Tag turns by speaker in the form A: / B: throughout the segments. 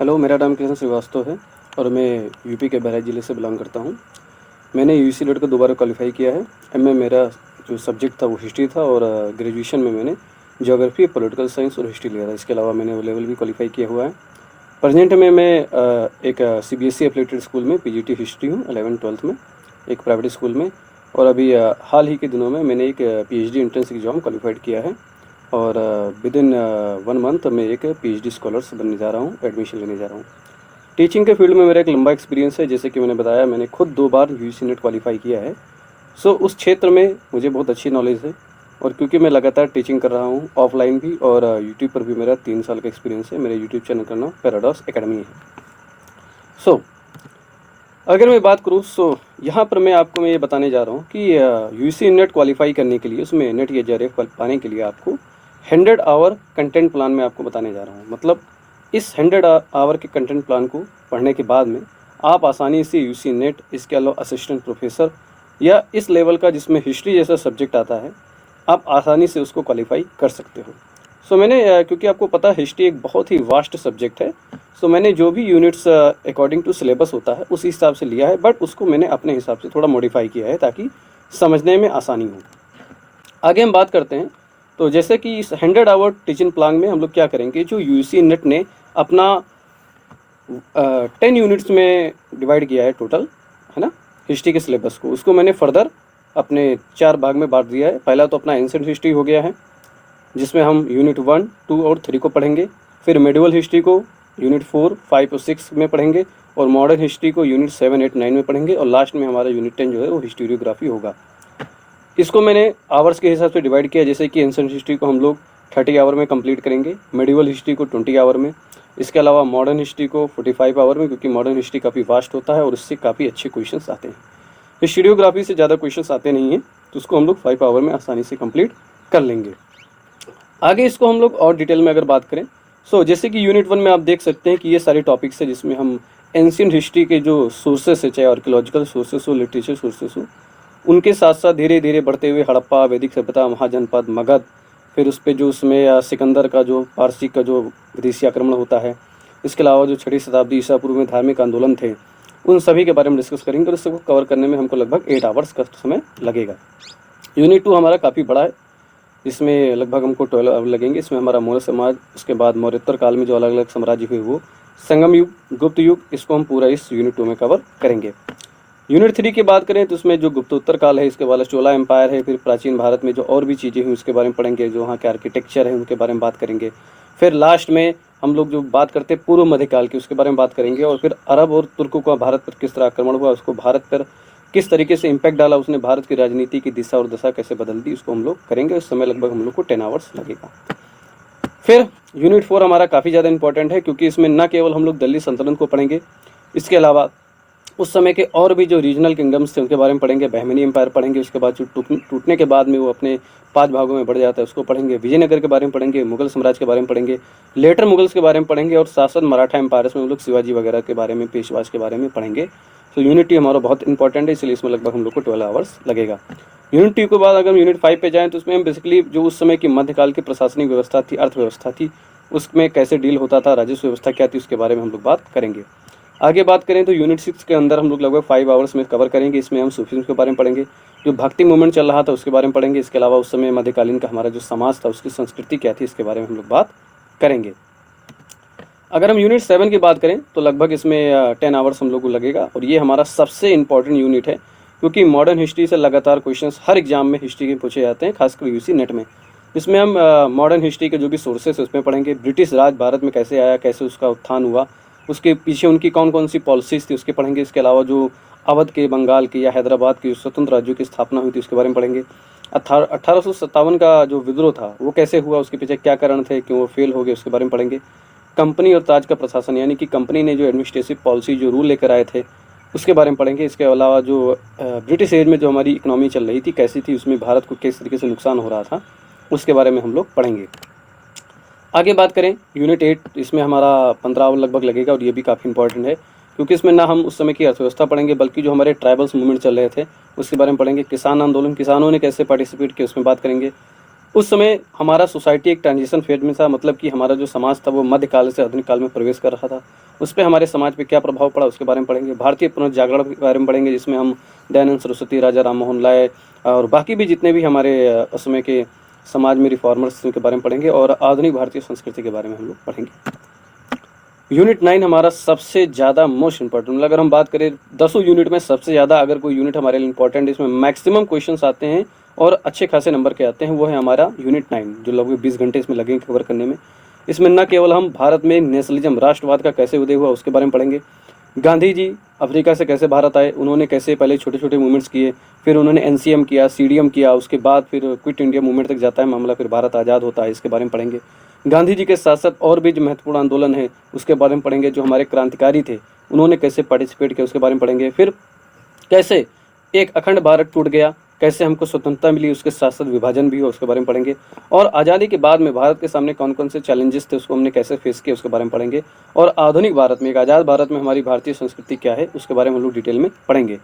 A: Hello, मेरा नाम कृष्ण श्रीवास्तव है और मैं यूपी के बहराइच ज़िले से बिलॉन्ग करता हूँ। मैंने यूजी नेट को दोबारा क्वालिफ़ाई किया है। एमए मेरा जो सब्जेक्ट था वो हिस्ट्री था और ग्रेजुएशन में मैंने ज्योग्राफी, पॉलिटिकल साइंस और हिस्ट्री लिया था। इसके अलावा मैंने ओ लेवल भी क्वालिफ़ाई किया हुआ है। प्रेज़ेंट में मैं एक सीबीएसई एफिलिएटेड स्कूल में पीजीटी हिस्ट्री हूँ 11th-12th में, एक प्राइवेट स्कूल में। और अभी हाल ही के दिनों में मैंने एक पीएचडी एंट्रेंस एग्ज़ाम क्वालिफ़ाइड किया है और विदिन 1 मंथ मैं एक पीएचडी स्कॉलर्स बनने जा रहा हूँ, एडमिशन लेने जा रहा हूँ। टीचिंग के फील्ड में मेरा एक लंबा एक्सपीरियंस है। जैसे कि मैंने बताया, मैंने खुद 2 बार यूजी नेट क्वालिफ़ाई किया है। सो उस क्षेत्र में मुझे बहुत अच्छी नॉलेज है और क्योंकि मैं लगातार टीचिंग कर रहा हूँ ऑफलाइन भी और यूट्यूब पर भी मेरा 3 साल का एक्सपीरियंस है। मेरे यूट्यूब चैनल का नाम पैराडॉक्स एकेडमी है। सो अगर मैं बात करूँ, यहाँ पर मैं ये बताने जा रहा हूँ कि यूजी नेट क्वालिफ़ाई करने के लिए, उसमें नेट या जेआरएफ पाने के लिए आपको 100 आवर कंटेंट प्लान में आपको बताने जा रहा हूँ। मतलब इस 100 आवर के कंटेंट प्लान को पढ़ने के बाद में आप आसानी से यूजी नेट, इसके अलावा असिस्टेंट प्रोफेसर या इस लेवल का जिसमें हिस्ट्री जैसा सब्जेक्ट आता है, आप आसानी से उसको क्वालिफ़ाई कर सकते हो। मैंने क्योंकि आपको पता है हिस्ट्री एक बहुत ही वास्ट सब्जेक्ट है। मैंने जो भी यूनिट्स अकॉर्डिंग टू सिलेबस होता है उस हिसाब से लिया है, बट उसको मैंने अपने हिसाब से थोड़ा मॉडिफाई किया है ताकि समझने में आसानी हो। आगे हम बात करते हैं। तो जैसे कि इस 100 आवर टीचिंग प्लान में हम लोग क्या करेंगे, जो यूजी नेट ने अपना 10 यूनिट्स में डिवाइड किया है टोटल, है ना, हिस्ट्री के सिलेबस को, उसको मैंने फर्दर अपने 4 भाग में बांट दिया है। पहला तो अपना एंशिएंट हिस्ट्री हो गया है, जिसमें हम यूनिट 1, 2 और 3 को पढ़ेंगे। फिर मेडिवल हिस्ट्री को यूनिट 4, 5 और 6 में पढ़ेंगे और मॉडर्न हिस्ट्री को यूनिट 7, 8, 9 में पढ़ेंगे और लास्ट में हमारा यूनिट 10 जो है वो हिस्टोरियोग्राफी होगा। इसको मैंने आवर्स के हिसाब से डिवाइड किया। जैसे कि एंशिएंट हिस्ट्री को हम लोग 30 आवर में कंप्लीट करेंगे, मेडिवल हिस्ट्री को 20 आवर में, इसके अलावा मॉडर्न हिस्ट्री को 45 आवर में, क्योंकि मॉडर्न हिस्ट्री काफ़ी वास्ट होता है और इससे काफ़ी अच्छे क्वेश्चंस आते हैं। हिस्टोरियोग्राफी से ज़्यादा क्वेश्चंस आते नहीं हैं, तो उसको हम लोग 5 आवर में आसानी से कंप्लीट कर लेंगे। आगे इसको हम लोग और डिटेल में अगर बात करें, जैसे कि यूनिट 1 में आप देख सकते हैं कि ये सारे टॉपिक्स है जिसमें हम एंशिएंट हिस्ट्री के जो सोर्सेस है, चाहे आर्कियोलॉजिकल सोर्सेस हो, लिटरेचर सोर्सेस हो, उनके साथ साथ धीरे धीरे बढ़ते हुए हड़प्पा, वैदिक सभ्यता, महाजनपद, मगध, फिर उस पर जो उसमें सिकंदर का जो पारसी का जो विदेशी आक्रमण होता है, इसके अलावा जो 6वीं शताब्दी ईसा पूर्व में धार्मिक आंदोलन थे, उन सभी के बारे में डिस्कस करेंगे और इसको कवर करने में हमको लगभग 8 आवर्स का समय लगेगा। यूनिट 2 हमारा काफ़ी बड़ा है, इसमें लगभग हमको 12 आवर लगेंगे। इसमें हमारा मौर्य समाज, उसके बाद मौर्योत्तर काल में जो अलग अलग साम्राज्य हुए वो, संगम युग, गुप्त युग, इसको हम पूरा इस यूनिट 2 में कवर करेंगे। यूनिट 3 की बात करें तो उसमें जो गुप्तोत्तर काल है, इसके बाद चोला एम्पायर है, फिर प्राचीन भारत में जो और भी चीज़ें हुई उसके बारे में पढ़ेंगे, जो वहाँ के आर्किटेक्चर है उनके बारे में बात करेंगे। फिर लास्ट में हम लोग जो बात करते हैं पूर्व मध्यकाल की, उसके बारे में बात करेंगे और फिर अरब और तुर्कों का भारत पर किस तरह आक्रमण हुआ, उसको भारत पर किस तरीके से इम्पैक्ट डाला, उसने भारत की राजनीति की दिशा और दशा कैसे बदल दी, उसको हम लोग करेंगे। उस समय लगभग हम लोग को 10 आवर्स लगेगा। फिर यूनिट 4 हमारा काफ़ी ज़्यादा इंपॉर्टेंट है, क्योंकि इसमें न केवल हम लोग दिल्ली सल्तनत को पढ़ेंगे, इसके अलावा उस समय के और भी जो रीजनल किंगडम्स थे उनके बारे में पढ़ेंगे। बहमनी एम्पायर पढ़ेंगे, उसके बाद जो टूटने के बाद में वो अपने 5 भागों में बढ़ जाता है उसको पढ़ेंगे। विजयनगर के बारे में पढ़ेंगे, मुगल साम्राज्य के बारे में पढ़ेंगे, लेटर मुगल्स के बारे में पढ़ेंगे और शासन मराठा एम्पायर्स में हम लोग शिवाजी वगैरह के बारे में, पेशवाज के बारे में पढ़ेंगे। यूनिट 2 हमारा बहुत इंपॉर्टेंट है, इसलिए इसमें लगभग हम लोग को 12 आवर्स लगेगा। यूनिट 2 के बाद अगर हम यूनिट 5 पे जाएँ तो उसमें हम बेसिकली जो उस समय की मध्यकाल की प्रशासनिक व्यवस्था थी, अर्थव्यवस्था थी, उसमें कैसे डील होता था, राजस्व व्यवस्था क्या थी, उसके बारे में हम लोग बात करेंगे। आगे बात करें तो यूनिट 6 के अंदर हम लोग लगभग 5 आवर्स में कवर करेंगे। इसमें हम सूफीज़्म के बारे में पढ़ेंगे, जो भक्ति मूवमेंट चल रहा था उसके बारे में पढ़ेंगे। इसके अलावा उस समय मध्यकालीन का हमारा जो समाज था उसकी संस्कृति क्या थी, इसके बारे में हम लोग बात करेंगे। अगर हम यूनिट 7 की बात करें तो लगभग इसमें 10 आवर्स हम लोग को लगेगा और ये हमारा सबसे इंपॉर्टेंट यूनिट है, क्योंकि मॉडर्न हिस्ट्री से लगातार क्वेश्चंस हर एग्जाम में हिस्ट्री के पूछे जाते हैं, खासकर यूसी नेट में। इसमें हम मॉडर्न हिस्ट्री के जो भी सोर्सेस है उसमें पढ़ेंगे। ब्रिटिश राज भारत में कैसे आया, कैसे उसका उत्थान हुआ, उसके पीछे उनकी कौन कौन सी पॉलिसीज़ थी उसके पढ़ेंगे। इसके अलावा जो अवध के, बंगाल के या हैदराबाद के स्वतंत्र राज्यों की स्थापना हुई थी उसके बारे में पढ़ेंगे। 1857 का जो विद्रोह था वो कैसे हुआ, उसके पीछे क्या कारण थे, क्यों वो फेल हो गए, उसके बारे में पढ़ेंगे। कंपनी और ताज का प्रशासन, यानी कि कंपनी ने जो एडमिनिस्ट्रेटिव पॉलिसी, जो रूल लेकर आए थे, उसके बारे में पढ़ेंगे। इसके अलावा जो ब्रिटिश एज में जो हमारी इकोनॉमी चल रही थी कैसी थी, उसमें भारत को किस तरीके से नुकसान हो रहा था, उसके बारे में हम लोग पढ़ेंगे। आगे बात करें यूनिट 8, इसमें हमारा 15 आवर लगभग लगेगा और ये भी काफ़ी इंपॉर्टेंट है, क्योंकि इसमें ना हम उस समय की अर्थव्यवस्था पढ़ेंगे बल्कि जो हमारे ट्राइबल्स मूवमेंट चल रहे थे उसके बारे में पढ़ेंगे। किसान आंदोलन, किसानों ने कैसे पार्टिसिपेट किया उसमें बात करेंगे। उस समय हमारा सोसाइटी एक ट्रांजिशन फेज में था, मतलब कि हमारा जो समाज था वो मध्यकाल से आधुनिक काल में प्रवेश कर रहा था। उस पे हमारे समाज पे क्या प्रभाव पड़ा उसके बारे में पढ़ेंगे। भारतीय पुनर्जागरण के बारे में पढ़ेंगे, जिसमें हम दयानंद सरस्वती, राजा राम मोहन राय और बाकी भी जितने भी हमारे उस समय के समाज में रिफॉर्मर्स के बारे में पढ़ेंगे, और आधुनिक भारतीय संस्कृति के बारे में हम लोग पढ़ेंगे। यूनिट 9 हमारा सबसे ज़्यादा मोस्ट इंपॉर्टेंट, मतलब अगर हम बात करें 10 यूनिट में सबसे ज़्यादा अगर कोई यूनिट हमारे लिए इंपॉर्टेंट है, इसमें मैक्सिमम क्वेश्चंस आते हैं और अच्छे खासे नंबर के आते हैं, वो है हमारा यूनिट 9, जो लगभग 20 घंटे इसमें लगेंगे कवर करने में। इसमें न केवल हम भारत में नेशनलिज्म, राष्ट्रवाद का कैसे उदय हुआ उसके बारे में पढ़ेंगे, गांधी जी अफ्रीका से कैसे भारत आए, उन्होंने कैसे पहले छोटे छोटे मूवमेंट्स किए, फिर उन्होंने एनसीएम किया, सीडीएम किया, उसके बाद फिर क्विट इंडिया मूवमेंट तक जाता है मामला, फिर भारत आज़ाद होता है, इसके बारे में पढ़ेंगे। गांधी जी के साथ साथ और भी जो महत्वपूर्ण आंदोलन है उसके बारे में पढ़ेंगे, जो हमारे क्रांतिकारी थे उन्होंने कैसे पार्टिसिपेट किया उसके बारे में पढ़ेंगे। फिर कैसे एक अखंड भारत टूट गया, कैसे हमको स्वतंत्रता मिली, उसके साथ साथ विभाजन भी हुआ उसके बारे में पढ़ेंगे। और आज़ादी के बाद में भारत के सामने कौन कौन से चैलेंजेस थे उसको हमने कैसे फेस किया उसके बारे में पढ़ेंगे। और आधुनिक भारत में, एक आज़ाद भारत में हमारी भारतीय संस्कृति क्या है उसके बारे में हम लोग डिटेल में पढ़ेंगे।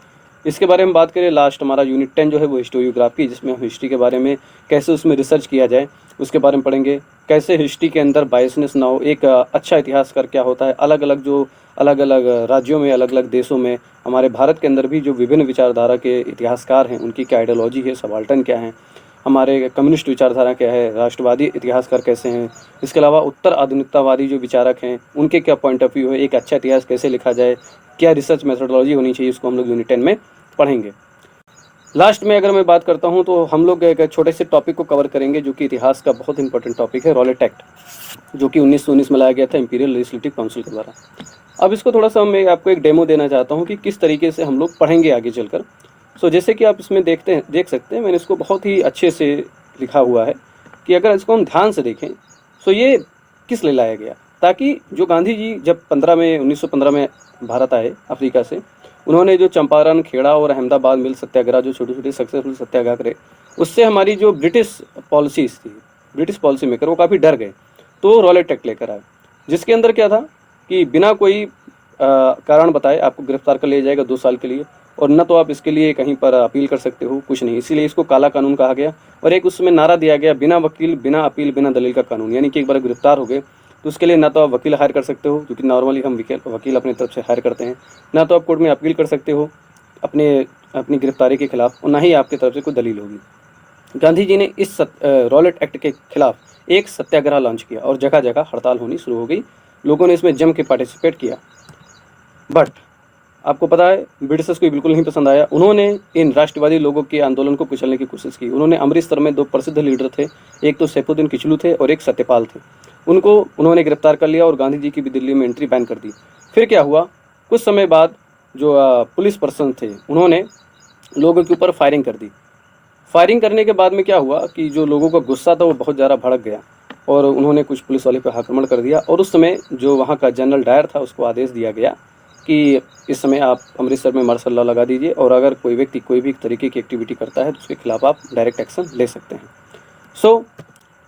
A: इसके बारे में बात करें, लास्ट हमारा यूनिट 10 जो है वो हिस्टोरियोग्राफी, जिसमें हम हिस्ट्री के बारे में कैसे उसमें रिसर्च किया जाए उसके बारे में पढ़ेंगे। कैसे हिस्ट्री के अंदर बायसनेस ना हो, एक अच्छा इतिहासकार क्या होता है, अलग अलग राज्यों में, अलग अलग देशों में, हमारे भारत के अंदर भी जो विभिन्न विचारधारा के इतिहासकार हैं उनकी क्या आइडियोलॉजी है, सबाल्टर्न क्या हैं, हमारे कम्युनिस्ट विचारधारा क्या है, राष्ट्रवादी इतिहासकार कैसे हैं, इसके अलावा उत्तर आधुनिकतावादी जो विचारक हैं उनके क्या पॉइंट ऑफ व्यू है, एक अच्छा इतिहास कैसे लिखा जाए, क्या रिसर्च मेथोडोलॉजी होनी चाहिए, उसको हम लोग यूनिट 10 में पढ़ेंगे। लास्ट में अगर मैं बात करता हूं तो हम लोग एक छोटे से टॉपिक को कवर करेंगे जो कि इतिहास का बहुत इंपॉर्टेंट टॉपिक है, रॉलेट एक्ट, जो कि 1919 में लाया गया था इंपीरियल लेजिस्लेटिव काउंसिल के द्वारा। अब इसको थोड़ा सा मैं आपको एक डेमो देना चाहता हूं कि किस तरीके से हम लोग पढ़ेंगे आगे चलकर। जैसे कि आप इसमें देख सकते हैं, मैंने इसको बहुत ही अच्छे से लिखा हुआ है कि अगर इसको हम ध्यान से देखें तो ये किस लिए लाया गया, ताकि जो गांधी जी जब 1915 में भारत आए अफ्रीका से, उन्होंने जो चंपारण, खेड़ा और अहमदाबाद मिल सत्याग्रह, जो छोटे छोटे सक्सेसफुल सत्याग्रह करे, उससे हमारी जो ब्रिटिश पॉलिसीज थी, ब्रिटिश पॉलिसी मेकर, वो काफ़ी डर गए। तो रॉलेट एक्ट लेकर आए, जिसके अंदर क्या था कि बिना कोई कारण बताए आपको गिरफ्तार कर लिया जाएगा 2 साल के लिए, और न तो आप इसके लिए कहीं पर अपील कर सकते हो, कुछ नहीं। इसीलिए इसको काला कानून कहा गया। और एक उसमें नारा दिया गया, बिना वकील, बिना अपील, बिना दलील का कानून। यानी कि एक बार गिरफ्तार हो गए तो उसके लिए ना तो आप वकील हायर कर सकते हो, क्योंकि नॉर्मली हम वकील अपनी तरफ से हायर करते हैं, ना तो आप कोर्ट में अपील कर सकते हो अपनी गिरफ्तारी के खिलाफ, और ना ही आपकी तरफ से कोई दलील होगी। गांधी जी ने इस रॉलेट एक्ट के खिलाफ एक सत्याग्रह लॉन्च किया और जगह जगह हड़ताल होनी शुरू हो गई। लोगों ने इसमें जम के पार्टिसिपेट किया, बट आपको पता है ब्रिटिशर्स को बिल्कुल नहीं पसंद आया। उन्होंने इन राष्ट्रवादी लोगों के आंदोलन को कुचलने की कोशिश की। उन्होंने अमृतसर में 2 प्रसिद्ध लीडर थे, एक तो सैफुद्दीन किचलू थे और एक सत्यपाल थे, उनको उन्होंने गिरफ्तार कर लिया और गांधी जी की भी दिल्ली में एंट्री बैन कर दी। फिर क्या हुआ, कुछ समय बाद जो पुलिस पर्सन थे उन्होंने लोगों के ऊपर फायरिंग कर दी। फायरिंग करने के बाद में क्या हुआ कि जो लोगों का गुस्सा था वो बहुत ज़्यादा भड़क गया और उन्होंने कुछ पुलिस वाले पर आक्रमण कर दिया। और उस समय जो वहाँ का जनरल डायर था उसको आदेश दिया गया कि इस समय आप अमृतसर में मार्शल लॉ लगा दीजिए, और अगर कोई व्यक्ति कोई भी तरीके की एक्टिविटी करता है तो उसके खिलाफ आप डायरेक्ट एक्शन ले सकते हैं।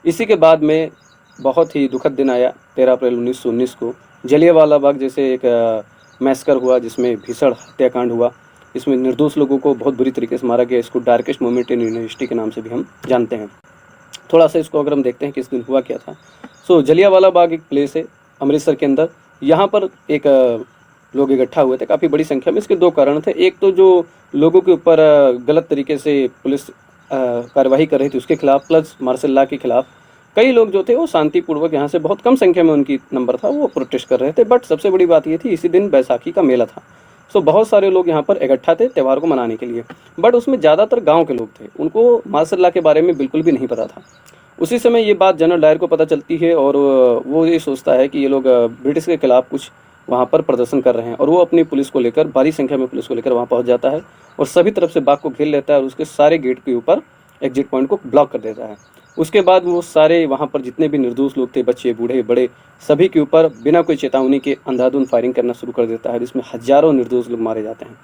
A: इसी के बाद में बहुत ही दुखद दिन आया 13 अप्रैल 1919 को। जलियांवाला बाग जैसे एक मैसकर हुआ, जिसमें भीषण हत्याकांड हुआ। इसमें निर्दोष लोगों को बहुत बुरी तरीके से मारा गया। इसको darkest moment in Indian history के नाम से भी हम जानते हैं। थोड़ा सा इसको अगर हम देखते हैं कि इस दिन हुआ क्या था। जलियांवाला बाग एक प्लेस है अमृतसर के अंदर। यहाँ पर एक लोग इकट्ठा हुए थे काफ़ी बड़ी संख्या में। इसके 2 कारण थे। एक तो जो लोगों के ऊपर गलत तरीके से पुलिस कार्रवाई कर रही थी उसके खिलाफ, प्लस मार्शल लॉ के खिलाफ कई लोग जो थे वो शांतिपूर्वक, यहाँ से बहुत कम संख्या में उनकी नंबर था, वो प्रोटेस्ट कर रहे थे। बट सबसे बड़ी बात ये थी, इसी दिन बैसाखी का मेला था। बहुत सारे लोग यहाँ पर इकट्ठा थे त्यौहार को मनाने के लिए। बट उसमें ज़्यादातर गांव के लोग थे, उनको मार्शल लॉ के बारे में बिल्कुल भी नहीं पता था। उसी समय ये बात जनरल डायर को पता चलती है और वो ये सोचता है कि ये लोग ब्रिटिश के खिलाफ कुछ वहाँ पर प्रदर्शन कर रहे हैं, और वो अपनी पुलिस को लेकर, भारी संख्या में पुलिस को लेकर वहाँ पहुँच जाता है और सभी तरफ से बाग को घेर लेता है और उसके सारे गेट के ऊपर एग्जिट पॉइंट को ब्लॉक कर देता है। उसके बाद वो सारे वहाँ पर जितने भी निर्दोष लोग थे, बच्चे, बूढ़े, बड़े, सभी के ऊपर बिना कोई चेतावनी के अंधाधुंध फायरिंग करना शुरू कर देता है, जिसमें हजारों निर्दोष लोग मारे जाते हैं।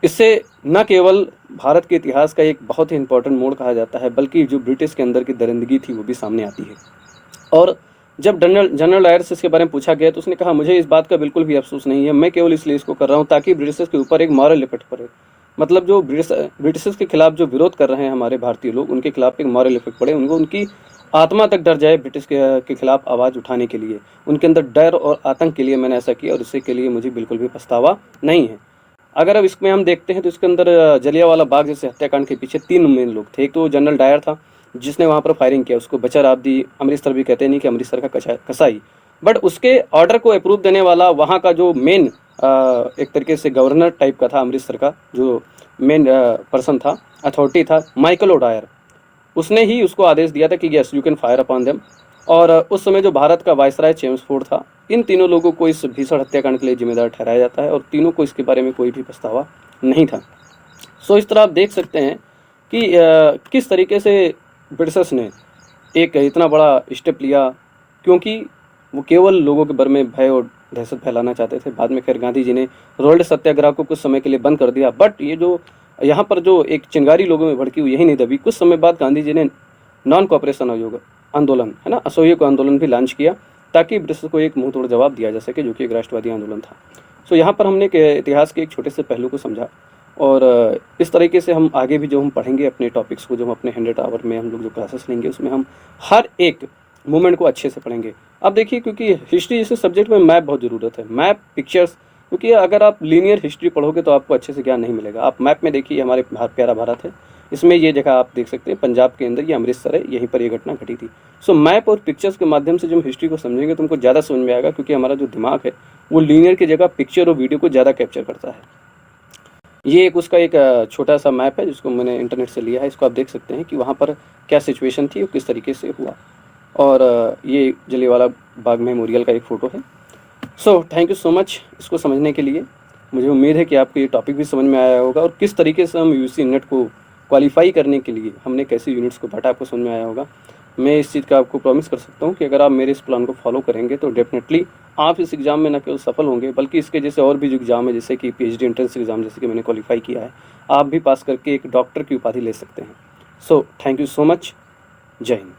A: इससे न केवल भारत के इतिहास का एक बहुत ही इंपॉर्टेंट मोड़ कहा जाता है, बल्कि जो ब्रिटिश के अंदर की दरिंदगी थी वो भी सामने आती है। और जब जनरल डायर से इसके बारे में पूछा गया तो उसने कहा, मुझे इस बात का बिल्कुल भी अफसोस नहीं है, मैं केवल इसलिए इसको कर रहा हूँ ताकि ब्रिटिशर्स के ऊपर एक मॉरल इफेक्ट पड़े। मतलब जो ब्रिटिशर्स के खिलाफ जो विरोध कर रहे हैं हमारे भारतीय लोग, उनके खिलाफ एक मॉरल इफेक्ट पड़े, उनको उनकी आत्मा तक डर जाए ब्रिटिश के खिलाफ आवाज़ उठाने के लिए, उनके अंदर डर और आतंक के लिए मैंने ऐसा किया, और इससे के लिए मुझे बिल्कुल भी पछतावा नहीं है। अगर अब इसमें हम देखते हैं तो इसके अंदर जलियांवाला बाग जैसे हत्याकांड के पीछे 3 मेन लोग थे। एक तो जनरल डायर था जिसने वहाँ पर फायरिंग किया, उसको बचर आब्दी अमृतसर भी कहते नहीं कि अमृतसर का कसाई, बट उसके ऑर्डर को अप्रूव देने वाला वहाँ का जो मेन एक तरीके से गवर्नर टाइप का था अमृतसर का, जो मेन पर्सन था, अथॉरिटी था, माइकल ओडायर, उसने ही उसको आदेश दिया था कि yes you can fire upon them. और उस समय जो भारत का वायसराय चेम्सफोर्ड था, इन तीनों लोगों को इस भीषण हत्याकांड के लिए जिम्मेदार ठहराया जाता है, और तीनों को इसके बारे में कोई भी पछतावा नहीं था। सो इस तरह आप देख सकते हैं कि किस तरीके से ब्रिटिशर्स ने एक इतना बड़ा स्टेप लिया, क्योंकि वो केवल लोगों के बारे में भय और दहशत फैलाना चाहते थे। बाद में खैर गांधी जी ने रोल्ड सत्याग्रह को कुछ समय के लिए बंद कर दिया, बट ये जो यहाँ पर जो एक चिंगारी लोगों में भड़की हुई यही नहीं दबी। कुछ समय बाद गांधी जी ने नॉन कोऑपरेशन आयोग आंदोलन, है ना, असहयोग आंदोलन भी लॉन्च किया, ताकि ब्रिटिश को एक मुंह तोड़ जवाब दिया जा सके, जो कि एक राष्ट्रवादी आंदोलन था। सो यहाँ पर हमने इतिहास के एक छोटे से पहलू को समझा, और इस तरीके से हम आगे भी जो हम पढ़ेंगे अपने टॉपिक्स को, जो हम अपने 100 आवर में हम लोग जो क्लासेस लेंगे, उसमें हम हर एक मूवमेंट को अच्छे से पढ़ेंगे। अब देखिए, क्योंकि हिस्ट्री जैसे सब्जेक्ट में मैप बहुत ज़रूरत है, मैप, पिक्चर्स, क्योंकि अगर आप लीनियर हिस्ट्री पढ़ोगे तो आपको अच्छे से ज्ञान नहीं मिलेगा। आप मैप में देखिए, हमारे प्यारा भारत है, इसमें ये जगह आप देख सकते हैं पंजाब के अंदर, ये अमृतसर है, यहीं पर ये घटना घटी थी। सो मैप और पिक्चर्स के माध्यम से जब हम हिस्ट्री को समझेंगे तो हमको ज़्यादा समझ में आएगा, क्योंकि हमारा जो दिमाग है वो लीनियर की जगह पिक्चर और वीडियो को ज़्यादा कैप्चर करता है। ये एक उसका एक छोटा सा मैप है जिसको मैंने इंटरनेट से लिया है। इसको आप देख सकते हैं कि वहाँ पर क्या सिचुएशन थी और किस तरीके से हुआ। और ये जलियांवाला बाग मेमोरियल का एक फ़ोटो है। So thank you so much इसको समझने के लिए। मुझे उम्मीद है कि आपको ये टॉपिक भी समझ में आया होगा, और किस तरीके से हम यूजीसी नेट को क्वालिफाई करने के लिए हमने कैसे यूनिट्स को बांटा, आपको समझ में आया होगा। मैं इस चीज़ का आपको प्रॉमिस कर सकता हूँ कि अगर आप मेरे इस प्लान को फॉलो करेंगे तो डेफिनेटली आप इस एग्ज़ाम में न केवल सफल होंगे, बल्कि इसके जैसे और भी जो एग्ज़ाम है, जैसे कि पीएचडी एंट्रेंस एग्ज़ाम, जैसे कि मैंने क्वालिफाई किया है, आप भी पास करके एक डॉक्टर की उपाधि ले सकते हैं। So thank you so much. जय हिंद।